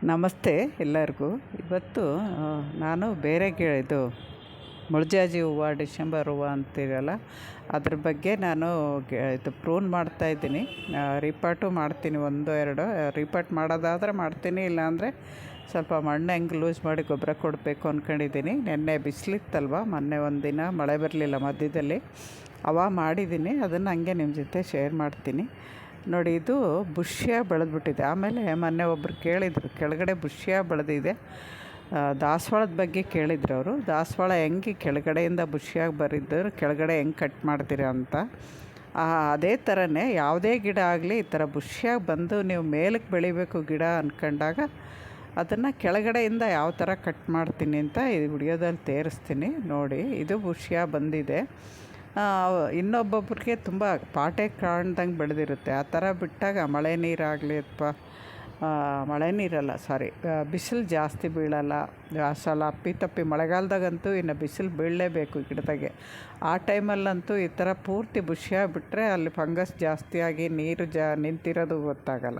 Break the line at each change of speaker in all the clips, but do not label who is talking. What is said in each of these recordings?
ನಮಸ್ತೆ ಎಲ್ಲರಿಗೂ. ಇವತ್ತು ನಾನು ಬೇರೆ ಇದು ಮುಳ್ಜಾಜಿ ಹೂವು, ಡಿಸೆಂಬರ್ ಹೂವು ಅಂತೀರಲ್ಲ, ಅದ್ರ ಬಗ್ಗೆ ನಾನು ಇದು ಪ್ರೂನ್ ಮಾಡ್ತಾಯಿದ್ದೀನಿ. ರೀಪಾಟು ಮಾಡ್ತೀನಿ, ಒಂದು ಎರಡು ರೀಪಾಟ್ ಮಾಡೋದಾದರೆ ಮಾಡ್ತೀನಿ, ಇಲ್ಲಾಂದರೆ ಸ್ವಲ್ಪ ಮಣ್ಣು ಹೆಂಗೆ ಲೂಸ್ ಮಾಡಿ ಗೊಬ್ಬರ ಕೊಡಬೇಕು ಅಂದ್ಕೊಂಡಿದ್ದೀನಿ. ನೆನ್ನೆ ಬಿಸಿಲಿತ್ತಲ್ವ, ಮೊನ್ನೆ ಒಂದಿನ ಮಳೆ ಬರಲಿಲ್ಲ ಮಧ್ಯದಲ್ಲಿ, ಮಾಡಿದ್ದೀನಿ. ಅದನ್ನು ಹಂಗೆ ನಿಮ್ಮ ಜೊತೆ ಶೇರ್ ಮಾಡ್ತೀನಿ. ನೋಡಿ, ಇದು ಬುಷ್ಯಾಗಿ ಬೆಳೆದ್ಬಿಟ್ಟಿದೆ. ಆಮೇಲೆ ಮೊನ್ನೆ ಒಬ್ಬರು ಕೇಳಿದರು, ಕೆಳಗಡೆ ಬುಷ್ಯಾಗಿ ಬೆಳೆದಿದೆ, ದಾಸವಾಳದ ಬಗ್ಗೆ ಕೇಳಿದ್ರು ಅವರು. ದಾಸವಾಳ ಹೆಂಗೆ ಕೆಳಗಡೆಯಿಂದ ಬುಷ್ಯಾಗಿ ಬರಿದ್ರು, ಕೆಳಗಡೆ ಹೆಂಗೆ ಕಟ್ ಮಾಡ್ತೀರಾ ಅಂತ. ಅದೇ ಥರನೇ ಯಾವುದೇ ಗಿಡ ಆಗಲಿ ಈ ಥರ ಬುಷ್ಯಾಗಿ ಬಂದು ನೀವು ಮೇಲಕ್ಕೆ ಬೆಳಿಬೇಕು ಗಿಡ ಅಂದ್ಕೊಂಡಾಗ ಅದನ್ನು ಕೆಳಗಡೆಯಿಂದ ಯಾವ ಥರ ಕಟ್ ಮಾಡ್ತೀನಿ ಅಂತ ಈ ವಿಡಿಯೋದಲ್ಲಿ ತೋರಿಸ್ತೀನಿ. ನೋಡಿ, ಇದು ಬುಷ್ಯಾಗಿ ಬಂದಿದೆ. ಇನ್ನೊಬ್ಬೊಬ್ರಿಗೆ ತುಂಬ ಪಾಟೆ ಕಾಣ್ದಂಗೆ ಬೆಳೆದಿರುತ್ತೆ. ಆ ಥರ ಬಿಟ್ಟಾಗ ಮಳೆ ನೀರಾಗಲಿ ಅಥವಾ ಮಳೆ ನೀರಲ್ಲ ಬಿಸಿಲು ಜಾಸ್ತಿ ಬೀಳಲ್ಲ. ಸಲ ಅಪ್ಪಿತಪ್ಪಿ ಮಳೆಗಾಲದಾಗಂತೂ ಇನ್ನು ಬಿಸಿಲು ಬೀಳಲೇಬೇಕು ಗಿಡದಾಗೆ. ಆ ಟೈಮಲ್ಲಂತೂ ಈ ಥರ ಪೂರ್ತಿ ಬುಷ್ಯಾಗಿ ಬಿಟ್ಟರೆ ಅಲ್ಲಿ ಫಂಗಸ್ ಜಾಸ್ತಿಯಾಗಿ ನೀರು ನಿಂತಿರೋದು ಗೊತ್ತಾಗಲ್ಲ.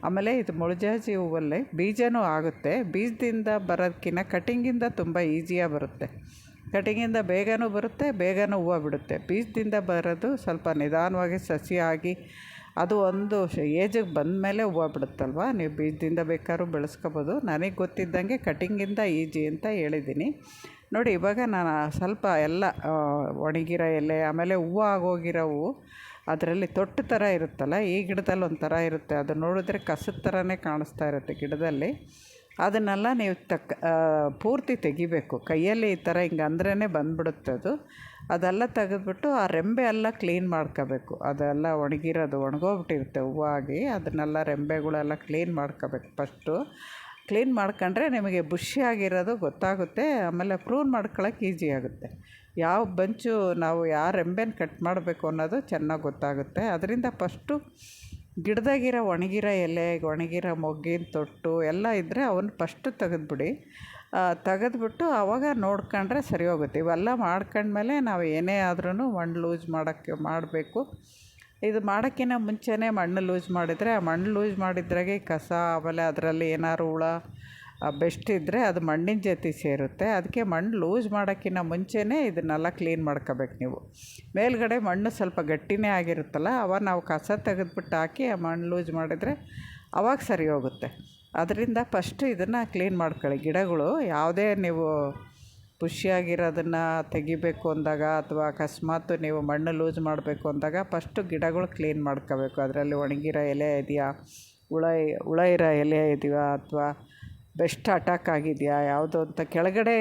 ಆಮೇಲೆ ಇದು ಮುಳ್ಜಾಜಿ ಹೂವಲ್ಲಿ ಬೀಜನೂ ಆಗುತ್ತೆ. ಬೀಜದಿಂದ ಬರೋದಕ್ಕಿಂತ ಕಟಿಂಗಿಂದ ತುಂಬ ಈಸಿಯಾಗಿ ಬರುತ್ತೆ. ಕಟಿಂಗಿಂದ ಬೇಗನೂ ಬರುತ್ತೆ, ಬೇಗನೂ ಹೂವು ಬಿಡುತ್ತೆ. ಬೀಜದಿಂದ ಬರೋದು ಸ್ವಲ್ಪ ನಿಧಾನವಾಗಿ ಸಸಿಯಾಗಿ ಅದು ಒಂದು ಏಜಿಗೆ ಬಂದಮೇಲೆ ಹೂವು ಬಿಡುತ್ತಲ್ವ. ನೀವು ಬೀಜದಿಂದ ಬೇಕಾದ್ರೂ ಬೆಳೆಸ್ಕೊಬೋದು. ನನಗೆ ಗೊತ್ತಿದ್ದಂಗೆ ಕಟಿಂಗಿಂದ ಈಜಿ ಅಂತ ಹೇಳಿದ್ದೀನಿ. ನೋಡಿ, ಇವಾಗ ನಾನು ಸ್ವಲ್ಪ ಎಲ್ಲ ಒಣಗಿರೋ ಎಲೆ, ಆಮೇಲೆ ಹೂವು ಆಗೋಗಿರೋವು ಅದರಲ್ಲಿ ತೊಟ್ಟು ಥರ ಇರುತ್ತಲ್ಲ, ಈ ಗಿಡದಲ್ಲಿ ಒಂಥರ ಇರುತ್ತೆ, ಅದು ನೋಡಿದ್ರೆ ಕಸದ ಥರನೇ ಕಾಣಿಸ್ತಾ ಇರುತ್ತೆ ಗಿಡದಲ್ಲಿ. ಅದನ್ನೆಲ್ಲ ನೀವು ಪೂರ್ತಿ ತೆಗಿಬೇಕು ಕೈಯಲ್ಲಿ. ಈ ಥರ ಹಿಂಗೆ ಅಂದ್ರೇ ಬಂದುಬಿಡುತ್ತೆ ಅದು. ಅದೆಲ್ಲ ತೆಗೆದ್ಬಿಟ್ಟು ಆ ರೆಂಬೆ ಎಲ್ಲ ಕ್ಲೀನ್ ಮಾಡ್ಕೋಬೇಕು. ಅದೆಲ್ಲ ಒಣಗೋಗ್ಬಿಟ್ಟಿರುತ್ತೆ ಹೂವಾಗಿ. ಅದನ್ನೆಲ್ಲ ರೆಂಬೆಗಳೆಲ್ಲ ಕ್ಲೀನ್ ಮಾಡ್ಕೋಬೇಕು ಫಸ್ಟು. ಕ್ಲೀನ್ ಮಾಡ್ಕೊಂಡ್ರೆ ನಿಮಗೆ ಬುಷಿಯಾಗಿರೋದು ಗೊತ್ತಾಗುತ್ತೆ. ಆಮೇಲೆ ಪ್ರೂನ್ ಮಾಡ್ಕೊಳ್ಳೋಕೆ ಈಸಿ ಆಗುತ್ತೆ. ಯಾವ ಬಂಚು ನಾವು ಯಾವ ರೆಂಬೆನ ಕಟ್ ಮಾಡಬೇಕು ಅನ್ನೋದು ಚೆನ್ನಾಗಿ ಗೊತ್ತಾಗುತ್ತೆ. ಅದರಿಂದ ಫಸ್ಟು ಗಿಡದಾಗಿರೋ ಒಣಗಿರೋ ಎಲೆ, ಒಣಗಿರೋ ಮೊಗ್ಗಿನ ತೊಟ್ಟು ಎಲ್ಲ ಇದ್ದರೆ ಅವನ್ನ ಫಸ್ಟು ತೆಗೆದ್ಬಿಡಿ. ತೆಗೆದ್ಬಿಟ್ಟು ಆವಾಗ ನೋಡ್ಕೊಂಡ್ರೆ ಸರಿ ಹೋಗುತ್ತೆ. ಇವೆಲ್ಲ ಮಾಡ್ಕೊಂಡ್ಮೇಲೆ ನಾವು ಏನೇ ಆದ್ರೂ ಮಣ್ಣು ಲೂಸ್ ಮಾಡಬೇಕು. ಇದು ಮಾಡೋಕ್ಕಿಂತ ಮುಂಚೆನೇ ಮಣ್ಣು ಲೂಸ್ ಮಾಡಿದರೆ, ಆ ಮಣ್ಣು ಲೂಸ್ ಮಾಡಿದ್ರಾಗೆ ಕಸ, ಆಮೇಲೆ ಅದರಲ್ಲಿ ಏನಾದ್ರು ಹುಳ ಬೆಸ್ಟ್ ಇದ್ದರೆ ಅದು ಮಣ್ಣಿನ ಜೊತೆ ಸೇರುತ್ತೆ. ಅದಕ್ಕೆ ಮಣ್ಣು ಲೂಸ್ ಮಾಡೋಕ್ಕಿಂತ ಮುಂಚೆನೇ ಇದನ್ನೆಲ್ಲ ಕ್ಲೀನ್ ಮಾಡ್ಕೋಬೇಕು ನೀವು. ಮೇಲ್ಗಡೆ ಮಣ್ಣು ಸ್ವಲ್ಪ ಗಟ್ಟಿನೇ ಆಗಿರುತ್ತಲ್ಲ, ಅವಾಗ ನಾವು ಕಸ ತೆಗೆದ್ಬಿಟ್ಟು ಹಾಕಿ ಆ ಮಣ್ಣು ಲೂಸ್ ಮಾಡಿದರೆ ಅವಾಗ ಸರಿ ಹೋಗುತ್ತೆ. ಅದರಿಂದ ಫಸ್ಟು ಇದನ್ನು ಕ್ಲೀನ್ ಮಾಡ್ಕೊಳ್ಳಿ. ಗಿಡಗಳು ಯಾವುದೇ ನೀವು ಖುಷಿಯಾಗಿರೋದನ್ನು ತೆಗಿಬೇಕು ಅಂದಾಗ, ಅಥವಾ ಅಕಸ್ಮಾತ್ ನೀವು ಮಣ್ಣು ಲೂಸ್ ಮಾಡಬೇಕು ಅಂದಾಗ ಫಸ್ಟು ಗಿಡಗಳು ಕ್ಲೀನ್ ಮಾಡ್ಕೋಬೇಕು. ಅದರಲ್ಲಿ ಒಣಗಿರೋ ಎಲೆ ಇದೆಯಾ, ಹುಳ ಇರೋ ಎಲೆ ಇದೆಯಾ, ಅಥವಾ ಬೆಸ್ಟ್ ಅಟ್ಯಾಕ್ ಆಗಿದೆಯಾ ಯಾವುದು ಅಂತ. ಕೆಳಗಡೆ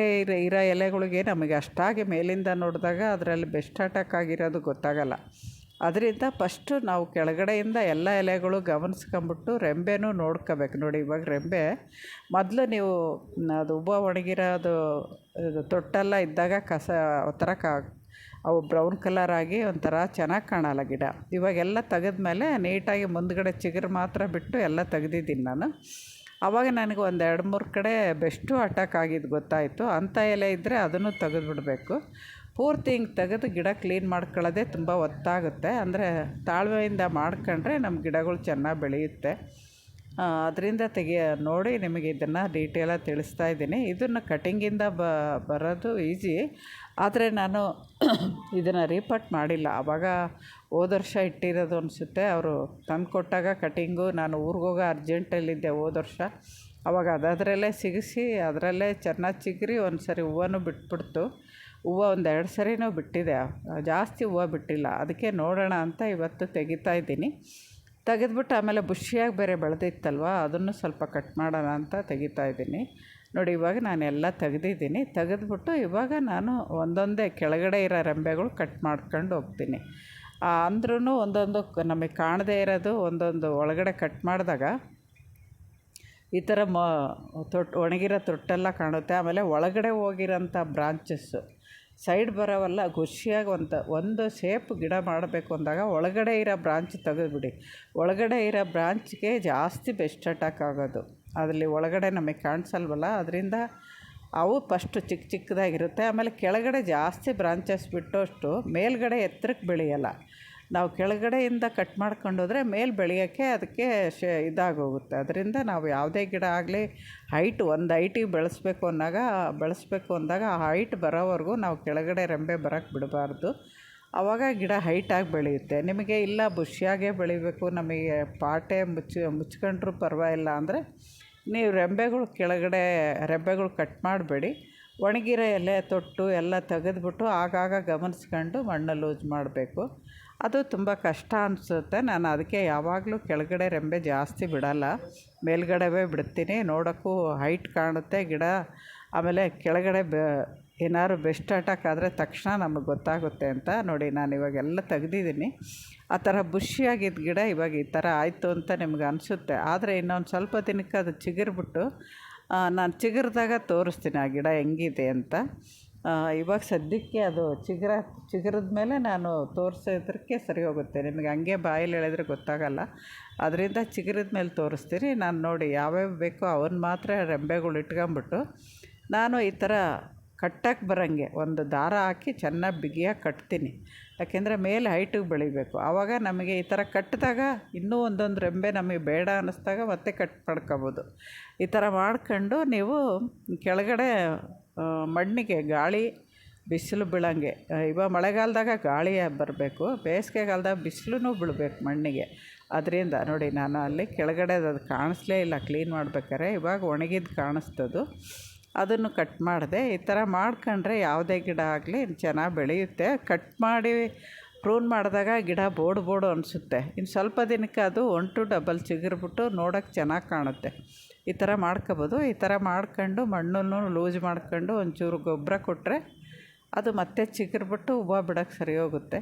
ಇರೋ ಎಲೆಗಳಿಗೆ ನಮಗೆ ಅಷ್ಟಾಗಿ ಮೇಲಿಂದ ನೋಡಿದಾಗ ಅದರಲ್ಲಿ ಬೆಸ್ಟ್ ಅಟ್ಯಾಕ್ ಆಗಿರೋದು ಗೊತ್ತಾಗಲ್ಲ. ಅದರಿಂದ ಫಸ್ಟು ನಾವು ಕೆಳಗಡೆಯಿಂದ ಎಲ್ಲ ಎಲೆಗಳು ಗಮನಿಸ್ಕೊಂಬಿಟ್ಟು ರೆಂಬೆನೂ ನೋಡ್ಕೋಬೇಕು. ನೋಡಿ, ಇವಾಗ ರೆಂಬೆ ಮೊದಲು ನೀವು ಅದು ಹೂವು ಒಣಗಿರೋದು ತೊಟ್ಟೆಲ್ಲ ಇದ್ದಾಗ ಕಸ ಒಂಥರ ಅವು ಬ್ರೌನ್ ಕಲರ್ ಆಗಿ ಒಂಥರ ಚೆನ್ನಾಗಿ ಕಾಣಲ್ಲ ಗಿಡ. ಇವಾಗೆಲ್ಲ ತೆಗೆದ್ಮೇಲೆ ನೀಟಾಗಿ ಮುಂದ್ಗಡೆ ಚಿಗುರು ಮಾತ್ರ ಬಿಟ್ಟು ಎಲ್ಲ ತೆಗೆದಿದ್ದೀನಿ ನಾನು. ಆವಾಗ ನನಗೆ ಒಂದು 2-3 ಕಡೆ ಬೆಸ್ಟು ಅಟ್ಯಾಕ್ ಆಗಿದ್ದು ಗೊತ್ತಾಯಿತು. ಅಂಥ ಎಲೆ ಇದ್ದರೆ ಅದನ್ನು ತೆಗೆದುಬಿಡಬೇಕು. ಪೂರ್ತಿ ಹಿಂಗೆ ತೆಗೆದು ಗಿಡ ಕ್ಲೀನ್ ಮಾಡ್ಕೊಳ್ಳೋದೇ ತುಂಬ ಹೊತ್ತಾಗುತ್ತೆ. ಅಂದರೆ ತಾಳ್ಮೆಯಿಂದ ಮಾಡ್ಕೊಂಡ್ರೆ ನಮ್ಮ ಗಿಡಗಳು ಚೆನ್ನಾಗಿ ಬೆಳೆಯುತ್ತೆ. ಅದರಿಂದ ನೋಡಿ, ನಿಮಗೆ ಇದನ್ನು ಡೀಟೇಲಾಗಿ ತಿಳಿಸ್ತಾ ಇದ್ದೀನಿ. ಇದನ್ನು ಕಟಿಂಗಿಂದ ಬರೋದು ಈಸಿ, ಆದರೆ ನಾನು ಇದನ್ನು ರೀಪಾಟ್ ಮಾಡಿಲ್ಲ. ಆವಾಗ ಹೋದ ವರ್ಷ ಇಟ್ಟಿರೋದು ಅನಿಸುತ್ತೆ. ಅವರು ತಂದು ಕೊಟ್ಟಾಗ ಕಟಿಂಗು ನಾನು ಊರಿಗೋಗೋ ಅರ್ಜೆಂಟಲ್ಲಿದ್ದೆ ಹೋದ ವರ್ಷ. ಆವಾಗ ಅದರಲ್ಲೇ ಸಿಗಿಸಿ ಅದರಲ್ಲೇ ಚೆನ್ನಾಗಿ ಚಿಗುರಿ ಒಂದು ಸರಿ ಹೂವನೂ ಬಿಟ್ಬಿಡ್ತು. ಹೂವು 1-2 ಸರಿನೂ ಬಿಟ್ಟಿದೆ, ಜಾಸ್ತಿ ಹೂವು ಬಿಟ್ಟಿಲ್ಲ. ಅದಕ್ಕೆ ನೋಡೋಣ ಅಂತ ಇವತ್ತು ತೆಗಿತಾಯಿದ್ದೀನಿ. ತೆಗೆದ್ಬಿಟ್ಟು ಆಮೇಲೆ ಬುಷಿಯಾಗಿ ಬೇರೆ ಬೆಳೆದಿತ್ತಲ್ವ, ಅದನ್ನು ಸ್ವಲ್ಪ ಕಟ್ ಮಾಡೋಣ ಅಂತ ತೆಗಿತಾಯಿದ್ದೀನಿ. ನೋಡಿ, ಇವಾಗ ನಾನೆಲ್ಲ ತೆಗೆದಿದ್ದೀನಿ. ತೆಗೆದ್ಬಿಟ್ಟು ಇವಾಗ ನಾನು ಒಂದೊಂದೇ ಕೆಳಗಡೆ ಇರೋ ರೆಂಬೆಗಳು ಕಟ್ ಮಾಡ್ಕೊಂಡು ಹೋಗ್ತೀನಿ. ಅಂದ್ರೂ ಒಂದೊಂದು ನಮಗೆ ಕಾಣದೇ ಇರೋದು ಒಂದೊಂದು ಒಳಗಡೆ ಕಟ್ ಮಾಡಿದಾಗ ಈ ಥರ ಒಣಗಿರೋ ತೊಟ್ಟೆಲ್ಲ ಕಾಣುತ್ತೆ. ಆಮೇಲೆ ಒಳಗಡೆ ಹೋಗಿರೋಂಥ ಬ್ರಾಂಚಸ್ಸು ಸೈಡ್ ಬರೋವಲ್ಲ, ಖುಷಿಯಾಗಿ ಒಂದು ಶೇಪ್ ಗಿಡ ಮಾಡಬೇಕು ಅಂದಾಗ ಒಳಗಡೆ ಇರೋ ಬ್ರಾಂಚ್ ತೆಗೆದುಬಿಡಿ. ಒಳಗಡೆ ಇರೋ ಬ್ರಾಂಚ್ಗೆ ಜಾಸ್ತಿ ಬೆಸ್ಟ್ ಅಟ್ಯಾಕ್ ಆಗೋದು. ಅದರಲ್ಲಿ ಒಳಗಡೆ ನಮಗೆ ಕಾಣಿಸಲ್ವಲ್ಲ, ಅದರಿಂದ ಅವು ಫಸ್ಟು ಚಿಕ್ಕದಾಗಿರುತ್ತೆ. ಆಮೇಲೆ ಕೆಳಗಡೆ ಜಾಸ್ತಿ ಬ್ರಾಂಚಸ್ ಬಿಟ್ಟಷ್ಟು ಮೇಲ್ಗಡೆ ಎತ್ತರಕ್ಕೆ ಬೆಳೆಯಲ್ಲ. ನಾವು ಕೆಳಗಡೆಯಿಂದ ಕಟ್ ಮಾಡ್ಕೊಂಡು ಹೋದರೆ ಮೇಲೆ ಬೆಳೆಯೋಕ್ಕೆ ಅದಕ್ಕೆ ಇದಾಗೋಗುತ್ತೆ. ಅದರಿಂದ ನಾವು ಯಾವುದೇ ಗಿಡ ಆಗಲಿ ಒಂದು ಹೈಟಿಗೆ ಬೆಳೆಸ್ಬೇಕು ಅಂದಾಗ ಆ ಹೈಟ್ ಬರೋವರೆಗೂ ನಾವು ಕೆಳಗಡೆ ರೆಂಬೆ ಬರೋಕ್ಕೆ ಬಿಡಬಾರ್ದು. ಆವಾಗ ಗಿಡ ಹೈಟಾಗಿ ಬೆಳೆಯುತ್ತೆ. ನಿಮಗೆ ಇಲ್ಲ ಬುಷಿಯಾಗೇ ಬೆಳಿಬೇಕು, ನಮಗೆ ಪಾಟೆ ಮುಚ್ಕೊಂಡ್ರೂ ಪರವಾಗಿಲ್ಲ ಅಂದರೆ ನೀವು ಕೆಳಗಡೆ ರೆಂಬೆಗಳು ಕಟ್ ಮಾಡಬೇಡಿ. ಒಣಗಿರೋ ಎಲೆ ತೊಟ್ಟು ಎಲ್ಲ ತೆಗೆದ್ಬಿಟ್ಟು ಆಗಾಗ ಗಮನಿಸ್ಕೊಂಡು ಮಣ್ಣು ಲೂಸ್ ಮಾಡಬೇಕು. ಅದು ತುಂಬ ಕಷ್ಟ ಅನಿಸುತ್ತೆ. ನಾನು ಅದಕ್ಕೆ ಯಾವಾಗಲೂ ಕೆಳಗಡೆ ರೆಂಬೆ ಜಾಸ್ತಿ ಬಿಡಲ್ಲ, ಮೇಲ್ಗಡೆವೇ ಬಿಡ್ತೀನಿ. ನೋಡೋಕ್ಕೂ ಹೈಟ್ ಕಾಣುತ್ತೆ ಗಿಡ. ಆಮೇಲೆ ಕೆಳಗಡೆ ಏನಾದ್ರು ಬೆಸ್ಟ್ ಅಟ್ಯಾಕ್ ಆದರೆ ತಕ್ಷಣ ನಮಗೆ ಗೊತ್ತಾಗುತ್ತೆ ಅಂತ. ನೋಡಿ ನಾನು ಇವಾಗೆಲ್ಲ ತೆಗ್ದಿದ್ದೀನಿ. ಆ ಥರ ಬುಷಿಯಾಗಿದ್ದ ಗಿಡ ಇವಾಗ ಈ ಥರ ಆಯಿತು ಅಂತ ನಿಮ್ಗೆ ಅನಿಸುತ್ತೆ. ಆದರೆ ಇನ್ನೊಂದು ಸ್ವಲ್ಪ ದಿನಕ್ಕೆ ಅದು ಚಿಗುರ್ಬಿಟ್ಟು ನಾನು ಚಿಗುರಿದಾಗ ತೋರಿಸ್ತೀನಿ ಆ ಗಿಡ ಹೆಂಗಿದೆ ಅಂತ. ಇವಾಗ ಸದ್ಯಕ್ಕೆ ಅದು ಚಿಗುರಿದ ಮೇಲೆ ನಾನು ತೋರಿಸೋದಕ್ಕೆ ಸರಿ ಹೋಗುತ್ತೆ. ನಿಮಗೆ ಹಂಗೆ ಬಾಯಲ್ಲಿ ಹೇಳಿದ್ರೆ ಗೊತ್ತಾಗಲ್ಲ. ಅದರಿಂದ ಚಿಗುರಿದ ಮೇಲೆ ತೋರಿಸ್ತೀನಿ. ನಾನು ನೋಡಿ ಯಾವ್ಯಾವ ಬೇಕೋ ಅವನ್ನ ಮಾತ್ರ ರೆಂಬೆಗಳು ಇಟ್ಕೊಂಬಿಟ್ಟು ನಾನು ಈ ಥರ ಕಟ್ಟಕ್ಕೆ ಬರೋಂಗೆ ಒಂದು ದಾರ ಹಾಕಿ ಚೆನ್ನಾಗಿ ಬಿಗಿಯಾಗಿ ಕಟ್ತೀನಿ. ಯಾಕೆಂದರೆ ಮೇಲೆ ಹೈಟಿಗೆ ಬೆಳಿಬೇಕು. ಆವಾಗ ನಮಗೆ ಈ ಥರ ಕಟ್ಟಿದಾಗ ಇನ್ನೂ ಒಂದೊಂದು ರೆಂಬೆ ನಮಗೆ ಬೇಡ ಅನ್ನಿಸ್ದಾಗ ಮತ್ತೆ ಕಟ್ ಮಾಡ್ಕೊಬೋದು. ಈ ಥರ ಮಾಡ್ಕೊಂಡು ನೀವು ಕೆಳಗಡೆ ಮಣ್ಣಿಗೆ ಗಾಳಿ ಬಿಸಿಲು ಬೀಳಂಗೆ, ಇವಾಗ ಮಳೆಗಾಲದಾಗ ಗಾಳಿ ಬರಬೇಕು, ಬೇಸಿಗೆಗಾಲದಾಗ ಬಿಸಿಲೂ ಬೀಳಬೇಕು ಮಣ್ಣಿಗೆ. ಅದರಿಂದ ನೋಡಿ ನಾನು ಅಲ್ಲಿ ಕೆಳಗಡೆ ಅದು ಕಾಣಿಸ್ಲೇ ಇಲ್ಲ ಕ್ಲೀನ್ ಮಾಡ್ಬೇಕಾರೆ. ಇವಾಗ ಒಣಗಿದ್ದು ಕಾಣಿಸ್ತದು, ಅದನ್ನು ಕಟ್ ಮಾಡಿದೆ. ಈ ಥರ ಮಾಡ್ಕೊಂಡ್ರೆ ಯಾವುದೇ ಗಿಡ ಆಗಲಿ ಚೆನ್ನಾಗಿ ಬೆಳೆಯುತ್ತೆ. ಕಟ್ ಮಾಡಿ ಪ್ರೂನ್ ಮಾಡಿದಾಗ ಗಿಡ ಬೋಡು ಅನಿಸುತ್ತೆ. ಇನ್ನು ಸ್ವಲ್ಪ ದಿನಕ್ಕೆ ಅದು 1 to ಡಬಲ್ ಚಿಗುರ್ಬಿಟ್ಟು ನೋಡೋಕ್ಕೆ ಚೆನ್ನಾಗಿ ಕಾಣುತ್ತೆ. ಈ ಥರ ಮಾಡ್ಕೊಬೋದು. ಈ ಥರ ಮಾಡ್ಕೊಂಡು ಮಣ್ಣನ್ನು ಲೂಸ್ ಮಾಡ್ಕೊಂಡು ಒಂಚೂರು ಗೊಬ್ಬರ ಕೊಟ್ಟರೆ ಅದು ಮತ್ತೆ ಚಿಗುರ್ಬಿಟ್ಟು ಹೂವು ಬಿಡೋಕ್ಕೆ ಸರಿ ಹೋಗುತ್ತೆ.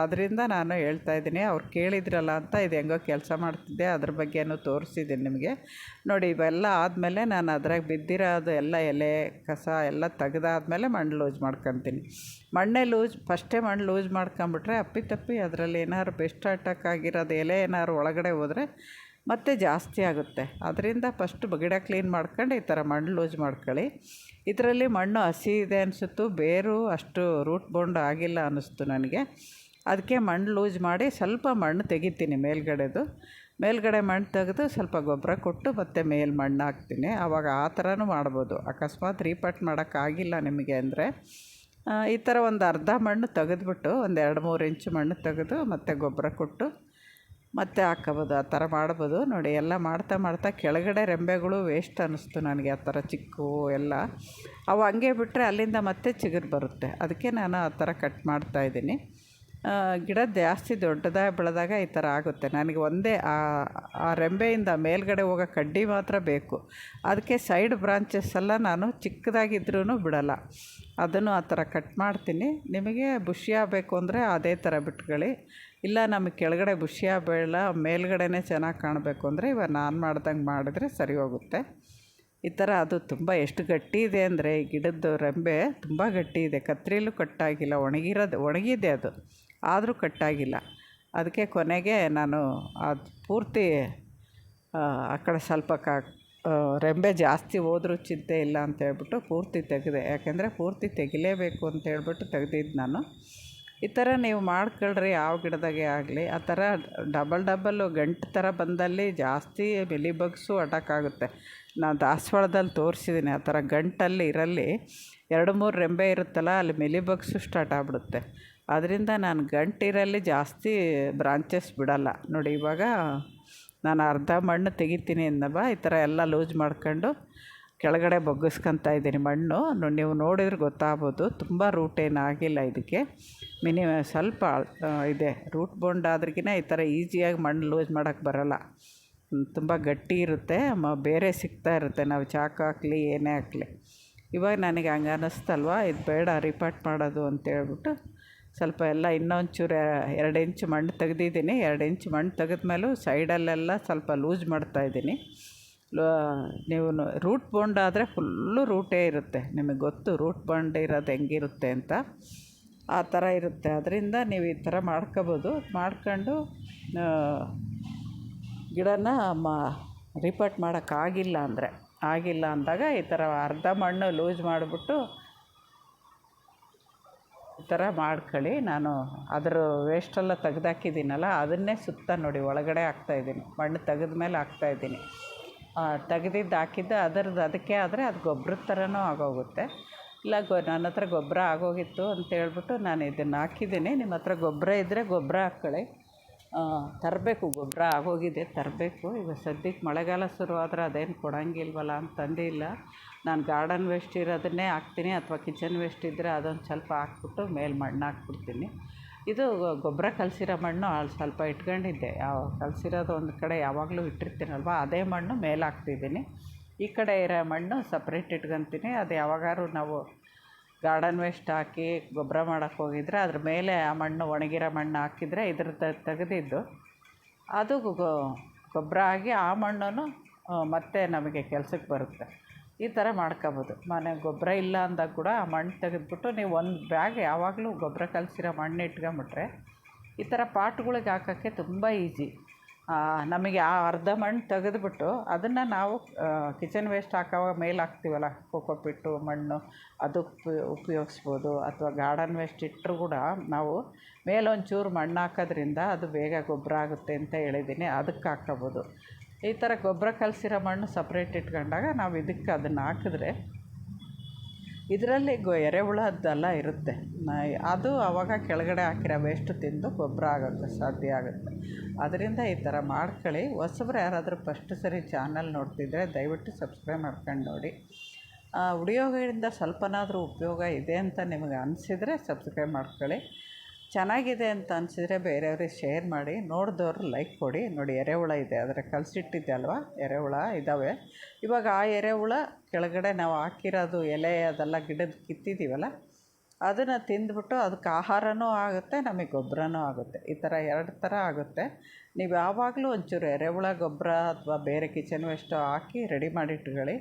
ಅದರಿಂದ ನಾನು ಹೇಳ್ತಾಯಿದ್ದೀನಿ. ಅವ್ರು ಕೇಳಿದ್ರಲ್ಲ ಅಂತ ಇದು ಹೆಂಗೋ ಕೆಲಸ ಮಾಡ್ತಿದ್ದೆ, ಅದ್ರ ಬಗ್ಗೆನೂ ತೋರಿಸಿದ್ದೀನಿ ನಿಮಗೆ. ನೋಡಿ ಇವೆಲ್ಲ ಆದಮೇಲೆ ನಾನು ಅದ್ರಾಗ ಬಿದ್ದಿರೋದು ಎಲ್ಲ ಎಲೆ ಕಸ ಎಲ್ಲ ತೆಗೆದಾದ್ಮೇಲೆ ಮಣ್ಣು ಲೂಸ್ ಮಾಡ್ಕೊತೀನಿ. ಫಸ್ಟೇ ಮಣ್ಣು ಲೂಸ್ ಮಾಡ್ಕೊಂಬಿಟ್ರೆ ಅಪ್ಪಿತಪ್ಪಿ ಅದರಲ್ಲಿ ಏನಾದ್ರು ಬೆಸ್ಟ್ ಅಟ್ಯಾಕ್ ಆಗಿರೋದು ಎಲೆ ಏನಾದ್ರು ಒಳಗಡೆ ಹೋದರೆ ಮತ್ತೆ ಜಾಸ್ತಿ ಆಗುತ್ತೆ. ಅದರಿಂದ ಫಸ್ಟ್ ಗಿಡ ಕ್ಲೀನ್ ಮಾಡ್ಕೊಂಡು ಈ ಥರ ಮಣ್ಣು ಲೂಸ್ ಮಾಡ್ಕೊಳ್ಳಿ. ಇದರಲ್ಲಿ ಮಣ್ಣು ಹಸಿ ಇದೆ ಅನಿಸುತ್ತು, ಬೇರು ಅಷ್ಟು ರೂಟ್ ಬೌಂಡ್ ಆಗಿಲ್ಲ ಅನ್ನಿಸ್ತು ನನಗೆ. ಅದಕ್ಕೆ ಮಣ್ಣು ಲೂಸ್ ಮಾಡಿ ಸ್ವಲ್ಪ ಮಣ್ಣು ತೆಗಿತೀನಿ ಮೇಲ್ಗಡೆ ಮಣ್ಣು ತೆಗೆದು ಸ್ವಲ್ಪ ಗೊಬ್ಬರ ಕೊಟ್ಟು ಮತ್ತೆ ಮೇಲೆ ಮಣ್ಣು ಹಾಕ್ತೀನಿ. ಆವಾಗ ಆ ಥರನೂ ಮಾಡ್ಬೋದು. ಅಕಸ್ಮಾತ್ ರೀಪಾಟ್ ಮಾಡೋಕ್ಕಾಗಿಲ್ಲ ನಿಮಗೆ ಅಂದರೆ ಈ ಥರ ಒಂದು ಅರ್ಧ ಮಣ್ಣು ತೆಗೆದ್ಬಿಟ್ಟು ಒಂದು 2-3 ಇಂಚು ಮಣ್ಣು ತೆಗೆದು ಮತ್ತೆ ಗೊಬ್ಬರ ಕೊಟ್ಟು ಮತ್ತೆ ಹಾಕ್ಕೊಬೋದು. ಆ ಥರ ಮಾಡ್ಬೋದು. ನೋಡಿ ಎಲ್ಲ ಮಾಡ್ತಾ ಕೆಳಗಡೆ ರೆಂಬೆಗಳು ವೇಸ್ಟ್ ಅನ್ನಿಸ್ತು ನನಗೆ. ಆ ಥರ ಚಿಕ್ಕವು ಎಲ್ಲ ಅವು ಹಂಗೆ ಬಿಟ್ಟರೆ ಅಲ್ಲಿಂದ ಮತ್ತೆ ಚಿಗುರು ಬರುತ್ತೆ. ಅದಕ್ಕೆ ನಾನು ಆ ಥರ ಕಟ್ ಮಾಡ್ತಾಯಿದ್ದೀನಿ. ಗಿಡ ಜಾಸ್ತಿ ದೊಡ್ಡದಾಗಿ ಬೆಳೆದಾಗ ಈ ಥರ ಆಗುತ್ತೆ. ನನಗೆ ಒಂದೇ ಆ ರೆಂಬೆಯಿಂದ ಮೇಲ್ಗಡೆ ಹೋಗೋ ಕಡ್ಡಿ ಮಾತ್ರ ಬೇಕು. ಅದಕ್ಕೆ ಸೈಡ್ ಬ್ರಾಂಚಸ್ ಎಲ್ಲ ನಾನು ಚಿಕ್ಕದಾಗಿದ್ರೂ ಬಿಡಲ್ಲ, ಅದನ್ನು ಆ ಥರ ಕಟ್ ಮಾಡ್ತೀನಿ. ನಿಮಗೆ ಬುಷಿ ಆಗಬೇಕು ಅಂದರೆ ಅದೇ ಥರ ಬಿಟ್ಕೊಳ್ಳಿ. ಇಲ್ಲ ನಮಗೆ ಕೆಳಗಡೆ ಬುಷಿ ಬೇಡ, ಮೇಲ್ಗಡೆನೇ ಚೆನ್ನಾಗಿ ಕಾಣಬೇಕು ಅಂದರೆ ಇವಾಗ ನಾನು ಮಾಡ್ದಂಗೆ ಮಾಡಿದ್ರೆ ಸರಿ ಹೋಗುತ್ತೆ. ಈ ಥರ ಅದು ತುಂಬ ಎಷ್ಟು ಗಟ್ಟಿ ಇದೆ ಅಂದರೆ ಈ ಗಿಡದ್ದು ರೆಂಬೆ ತುಂಬ ಗಟ್ಟಿ ಇದೆ. ಕತ್ರಿಲೂ ಕಟ್ಟಾಗಿಲ್ಲ, ಒಣಗಿದೆ ಅದು, ಆದರೂ ಕಟ್ಟಾಗಿಲ್ಲ. ಅದಕ್ಕೆ ಕೊನೆಗೆ ನಾನು ಅದು ಪೂರ್ತಿ ಆ ಕಡೆ ಸ್ವಲ್ಪ ರೆಂಬೆ ಜಾಸ್ತಿ ಹೋದ್ರೂ ಚಿಂತೆ ಇಲ್ಲ ಅಂತ ಹೇಳ್ಬಿಟ್ಟು ಪೂರ್ತಿ ತೆಗೆದೆ. ಯಾಕೆಂದರೆ ಪೂರ್ತಿ ತೆಗಿಲೇಬೇಕು ಅಂತ ಹೇಳ್ಬಿಟ್ಟು ತೆಗ್ದಿದ್ದು ನಾನು. ಈ ಥರ ನೀವು ಮಾಡ್ಕೊಳ್ರಿ ಯಾವ ಗಿಡದಾಗೆ ಆಗಲಿ. ಆ ಥರ ಡಬಲ್ ಗಂಟು ಥರ ಬಂದಲ್ಲಿ ಜಾಸ್ತಿ ಮಿಲಿಬಗ್ಸು ಅಟ್ಯಾಕ್ ಆಗುತ್ತೆ. ನಾನು ದಾಸವಾಳದಲ್ಲಿ ತೋರಿಸಿದ್ದೀನಿ. ಆ ಥರ ಗಂಟಲ್ಲಿ ಇರಲ್ಲಿ 2-3 ರೆಂಬೆ ಇರುತ್ತಲ್ಲ, ಅಲ್ಲಿ ಮಿಲಿಬಗ್ಸು ಸ್ಟಾರ್ಟ್ ಆಗಿಬಿಡುತ್ತೆ. ಅದರಿಂದ ನಾನು ಗಂಟಿರಲ್ಲಿ ಜಾಸ್ತಿ ಬ್ರಾಂಚಸ್ ಬಿಡಲ್ಲ. ನೋಡಿ ಇವಾಗ ನಾನು ಅರ್ಧ ಮಣ್ಣು ತೆಗಿತೀನಿ ಅಂದವ. ಈ ಥರ ಎಲ್ಲ ಲೂಸ್ ಮಾಡ್ಕೊಂಡು ಕೆಳಗಡೆ ಬಗ್ಗಿಸ್ಕೊತಾ ಇದ್ದೀನಿ ಮಣ್ಣು. ನೀವು ನೋಡಿದ್ರೆ ಗೊತ್ತಾಗ್ಬೋದು, ತುಂಬ ರೂಟ್ ಏನಾಗಿಲ್ಲ ಇದಕ್ಕೆ. ಸ್ವಲ್ಪ ಇದೆ ರೂಟ್ ಬೌಂಡ್ ಆದ್ರಿಗಿನ ಈ ಥರ ಈಸಿಯಾಗಿ ಮಣ್ಣು ಲೂಸ್ ಮಾಡೋಕ್ಕೆ ಬರೋಲ್ಲ. ತುಂಬ ಗಟ್ಟಿ ಇರುತ್ತೆ, ಬೇರೆ ಸಿಗ್ತಾ ಇರುತ್ತೆ ನಾವು ಚಾಕು ಹಾಕಲಿ ಏನೇ ಹಾಕಲಿ. ಇವಾಗ ನನಗೆ ಹಂಗೆ ಅನ್ನಿಸ್ತಲ್ವ, ಇದು ಬೇಡ ರಿಪಾಟ್ ಮಾಡೋದು ಅಂತೇಳ್ಬಿಟ್ಟು ಸ್ವಲ್ಪ ಎಲ್ಲ ಇನ್ನೊಂಚೂರು 2 ಇಂಚು ಮಣ್ಣು ತೆಗೆದಿದ್ದೀನಿ. 2 ಇಂಚು ಮಣ್ಣು ತೆಗೆದ್ಮೇಲೂ ಸೈಡಲ್ಲೆಲ್ಲ ಸ್ವಲ್ಪ ಲೂಸ್ ಮಾಡ್ತಾಯಿದ್ದೀನಿ. ನೀವು ರೂಟ್ ಬೌಂಡ್ ಆದರೆ ಫುಲ್ಲು ರೂಟೇ ಇರುತ್ತೆ. ನಿಮಗೆ ಗೊತ್ತು ರೂಟ್ ಬೌಂಡ್ ಇರೋದು ಹೆಂಗಿರುತ್ತೆ ಅಂತ. ಆ ಥರ ಇರುತ್ತೆ. ಅದರಿಂದ ನೀವು ಈ ಥರ ಮಾಡ್ಕೊಬೋದು. ಮಾಡ್ಕೊಂಡು ಗಿಡನ ರಿಪಾಟ್ ಮಾಡೋಕ್ಕಾಗಿಲ್ಲ ಅಂದಾಗ ಈ ಥರ ಅರ್ಧ ಮಣ್ಣು ಲೂಸ್ ಮಾಡಿಬಿಟ್ಟು ಈ ಥರ ಮಾಡ್ಕೊಳ್ಳಿ. ನಾನು ಅದರ ವೇಸ್ಟೆಲ್ಲ ತೆಗ್ದಾಕಿದ್ದೀನಲ್ಲ ಅದನ್ನೇ ಸುತ್ತ ನೋಡಿ ಒಳಗಡೆ ಹಾಕ್ತಾಯಿದ್ದೀನಿ. ಮಣ್ಣು ತೆಗೆದ ಮೇಲೆ ಹಾಕ್ತಾಯಿದ್ದೀನಿ. ತೆಗೆದಿದ್ದು ಹಾಕಿದ್ದು ಅದಕ್ಕೆ ಆದರೆ ಅದು ಗೊಬ್ಬರದ ಥರನೂ ಆಗೋಗುತ್ತೆ. ಇಲ್ಲ ನನ್ನ ಹತ್ರ ಗೊಬ್ಬರ ಆಗೋಗಿತ್ತು ಅಂತೇಳ್ಬಿಟ್ಟು ನಾನು ಇದನ್ನು ಹಾಕಿದ್ದೀನಿ. ನಿಮ್ಮ ಹತ್ರ ಗೊಬ್ಬರ ಇದ್ದರೆ ಗೊಬ್ಬರ ಹಾಕ್ಕೊಳ್ಳಿ. ತರಬೇಕು, ಗೊಬ್ಬರ ಆಗೋಗಿದೆ, ತರಬೇಕು. ಈಗ ಸದ್ಯಕ್ಕೆ ಮಳೆಗಾಲ ಶುರುವಾದ್ರೆ ಅದೇನು ಕೊಡೋಂಗಿಲ್ವಲ್ಲ ಅಂತ ತಂದಿಲ್ಲ. ನಾನು ಗಾರ್ಡನ್ ವೇಸ್ಟ್ ಇರೋದನ್ನೇ ಹಾಕ್ತೀನಿ, ಅಥವಾ ಕಿಚನ್ ವೇಸ್ಟ್ ಇದ್ದರೆ ಅದೊಂದು ಸ್ವಲ್ಪ ಹಾಕ್ಬಿಟ್ಟು ಮೇಲೆ ಮಣ್ಣು ಹಾಕ್ಬಿಡ್ತೀನಿ. ಇದು ಗೊಬ್ಬರ ಕಲಸಿರೋ ಮಣ್ಣು ಸ್ವಲ್ಪ ಇಟ್ಕೊಂಡಿದ್ದೆ. ಕಲಸಿರೋದು ಒಂದು ಕಡೆ ಯಾವಾಗಲೂ ಇಟ್ಟಿರ್ತೀನಲ್ವ, ಅದೇ ಮಣ್ಣು ಮೇಲೆ ಹಾಕ್ತಿದ್ದೀನಿ. ಈ ಕಡೆ ಇರೋ ಮಣ್ಣು ಸಪ್ರೇಟ್ ಇಟ್ಕೊತೀನಿ. ಅದು ಯಾವಾಗಾದ್ರೂ ನಾವು ಗಾರ್ಡನ್ ವೇಸ್ಟ್ ಹಾಕಿ ಗೊಬ್ಬರ ಮಾಡೋಕ್ಕೆ ಹೋಗಿದ್ರೆ ಅದ್ರ ಮೇಲೆ ಆ ಮಣ್ಣು ಒಣಗಿರೋ ಮಣ್ಣು ಹಾಕಿದರೆ ಇದ್ರ ತೆಗೆದಿದ್ದು ಅದು ಗೊಬ್ಬರ ಆಗಿ ಆ ಮಣ್ಣು ಮತ್ತೆ ನಮಗೆ ಕೆಲಸಕ್ಕೆ ಬರುತ್ತೆ. ಈ ಥರ ಮಾಡ್ಕೊಬೋದು. ಮನೆಗೆ ಗೊಬ್ಬರ ಇಲ್ಲ ಅಂದಾಗ ಕೂಡ ಆ ಮಣ್ಣು ತೆಗೆದ್ಬಿಟ್ಟು ನೀವು ಒಂದು ಬ್ಯಾಗ್ ಯಾವಾಗಲೂ ಗೊಬ್ಬರ ಕಲಸಿರೋ ಮಣ್ಣು ಇಟ್ಕೊಂಬಿಟ್ರೆ ಈ ಥರ ಪಾಟ್ಗಳಿಗೆ ಹಾಕೋಕ್ಕೆ ತುಂಬ ಈಸಿ. ನಮಗೆ ಆ ಅರ್ಧ ಮಣ್ಣು ತೆಗೆದುಬಿಟ್ಟು ಅದನ್ನು ನಾವು ಕಿಚನ್ ವೇಸ್ಟ್ ಹಾಕೋವಾಗ ಮೇಲೆ ಹಾಕ್ತೀವಲ್ಲ, ಕೋಕೋಪಿಟ್ಟು ಮಣ್ಣು, ಅದಕ್ಕೆ ಉಪಯೋಗಿಸ್ಬೋದು. ಅಥವಾ ಗಾರ್ಡನ್ ವೇಸ್ಟ್ ಇಟ್ಟರು ಕೂಡ ನಾವು ಮೇಲೊಂಚೂರು ಮಣ್ಣು ಹಾಕೋದ್ರಿಂದ ಅದು ಬೇಗ ಗೊಬ್ಬರ ಆಗುತ್ತೆ ಅಂತ ಹೇಳಿದ್ದೀನಿ, ಅದಕ್ಕೆ ಹಾಕ್ಕೋಬೋದು. ಈ ಥರ ಗೊಬ್ಬರ ಕಲಸಿರೋ ಮಣ್ಣು ಸಪ್ರೇಟ್ ಇಟ್ಕೊಂಡಾಗ ನಾವು ಇದಕ್ಕೆ ಅದನ್ನು ಹಾಕಿದ್ರೆ ಇದರಲ್ಲಿ ಎರೆಹುಳದ್ದೆಲ್ಲ ಇರುತ್ತೆ. ಅದು ಆವಾಗ ಕೆಳಗಡೆ ಹಾಕಿರೋ ವೇಸ್ಟ್ ತಿಂದು ಗೊಬ್ಬರ ಆಗೋಕ್ಕೆ ಸಾಧ್ಯ ಆಗುತ್ತೆ. ಅದರಿಂದ ಈ ಥರ ಮಾಡ್ಕೊಳ್ಳಿ. ಹೊಸಬ್ರು ಯಾರಾದರೂ ಫಸ್ಟ್ ಸರಿ ಚಾನಲ್ ನೋಡ್ತಿದ್ದರೆ ದಯವಿಟ್ಟು ಸಬ್ಸ್ಕ್ರೈಬ್ ಮಾಡ್ಕೊಂಡು ನೋಡಿ. ವಿಡಿಯೋಗಳಿಂದ ಸ್ವಲ್ಪನಾದರೂ ಉಪಯೋಗ ಇದೆ ಅಂತ ನಿಮಗೆ ಅನಿಸಿದರೆ ಸಬ್ಸ್ಕ್ರೈಬ್ ಮಾಡ್ಕೊಳ್ಳಿ. ಚೆನ್ನಾಗಿದೆ ಅಂತ ಅನಿಸಿದರೆ ಬೇರೆಯವ್ರಿಗೆ ಶೇರ್ ಮಾಡಿ. ನೋಡಿದವರು ಲೈಕ್ ಕೊಡಿ. ನೋಡಿ, ಎರೆಹುಳ ಇದೆ, ಅದರ ಕಲಸಿಟ್ಟಿದ್ದೆ ಅಲ್ವಾ, ಎರೆಹುಳ ಇದ್ದಾವೆ. ಇವಾಗ ಆ ಎರೆಹುಳ ಕೆಳಗಡೆ ನಾವು ಹಾಕಿರೋದು ಎಲೆ ಅದೆಲ್ಲ ಗಿಡದ ಕಿತ್ತಿದ್ದೀವಲ್ಲ ಅದನ್ನು ತಿಂದ್ಬಿಟ್ಟು ಅದಕ್ಕೆ ಆಹಾರನೂ ಆಗುತ್ತೆ, ನಮಗೆ ಗೊಬ್ಬರನೂ ಆಗುತ್ತೆ. ಈ ಥರ 2 ಥರ ಆಗುತ್ತೆ. ನೀವು ಯಾವಾಗಲೂ ಒಂಚೂರು ಎರೆಹುಳ ಗೊಬ್ಬರ ಅಥವಾ ಬೇರೆ ಕಿಚನ್ ವೇಸ್ಟು ಹಾಕಿ ರೆಡಿ ಮಾಡಿಟ್ಕೊಳ್ಳಿ.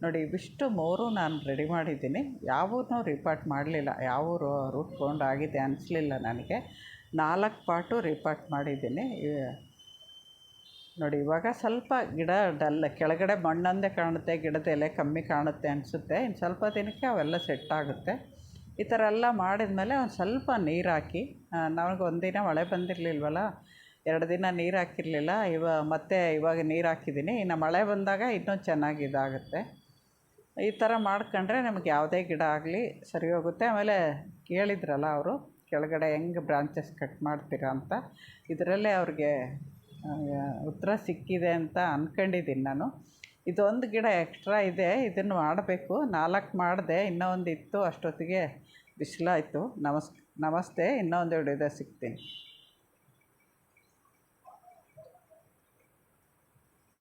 ನೋಡಿ, ಇವಿಷ್ಟು 3 ನಾನು ರೆಡಿ ಮಾಡಿದ್ದೀನಿ. ಯಾವೂ ರಿಪಾರ್ಟ್ ಮಾಡಲಿಲ್ಲ, ಯಾವ ರೂಟ್ ತಗೊಂಡು ಆಗಿದೆ ಅನಿಸ್ಲಿಲ್ಲ ನನಗೆ. 4 ಪಾಟು ರಿಪಾರ್ಟ್ ಮಾಡಿದ್ದೀನಿ. ನೋಡಿ, ಇವಾಗ ಸ್ವಲ್ಪ ಗಿಡ ಕೆಳಗಡೆ ಮಣ್ಣಂದೇ ಕಾಣುತ್ತೆ, ಗಿಡದ ಎಲೆ ಕಮ್ಮಿ ಕಾಣುತ್ತೆ ಅನಿಸುತ್ತೆ. ಇನ್ನು ಸ್ವಲ್ಪ ದಿನಕ್ಕೆ ಅವೆಲ್ಲ ಸೆಟ್ ಆಗುತ್ತೆ. ಈ ಥರ ಎಲ್ಲ ಮಾಡಿದ್ಮೇಲೆ ಒಂದು ಸ್ವಲ್ಪ ನೀರು ಹಾಕಿ, ನನಗೆ ಒಂದಿನ ಮಳೆ ಬಂದಿರಲಿಲ್ವಲ್ಲ, 2 ದಿನ ನೀರು ಹಾಕಿರಲಿಲ್ಲ. ಇವಾಗ ನೀರು ಹಾಕಿದ್ದೀನಿ. ಇನ್ನು ಮಳೆ ಬಂದಾಗ ಇನ್ನೂ ಚೆನ್ನಾಗಿ ಇದಾಗುತ್ತೆ. ಈ ಥರ ಮಾಡ್ಕೊಂಡ್ರೆ ನಮಗೆ ಯಾವುದೇ ಗಿಡ ಆಗಲಿ ಸರಿ ಹೋಗುತ್ತೆ. ಆಮೇಲೆ ಕೇಳಿದ್ರಲ್ಲ ಅವರು ಕೆಳಗಡೆ ಹೆಂಗೆ ಬ್ರಾಂಚಸ್ ಕಟ್ ಮಾಡ್ತೀರಾ ಅಂತ, ಇದರಲ್ಲೇ ಅವ್ರಿಗೆ ಉತ್ತರ ಸಿಕ್ಕಿದೆ ಅಂತ ಅಂದ್ಕೊಂಡಿದ್ದೀನಿ ನಾನು. ಇದೊಂದು ಗಿಡ ಎಕ್ಸ್ಟ್ರಾ ಇದೆ, ಇದನ್ನು ಮಾಡಬೇಕು. 4 ಮಾಡಿದೆ, ಇನ್ನೂ ಒಂದು ಇತ್ತು. ಅಷ್ಟೊತ್ತಿಗೆ ಬಿಸಿಲಾಯಿತು. ನಮಸ್ತೆ. ಇನ್ನೂ ಒಂದು ವಿಡಿಯೋದಾಗ ಸಿಗ್ತೀನಿ.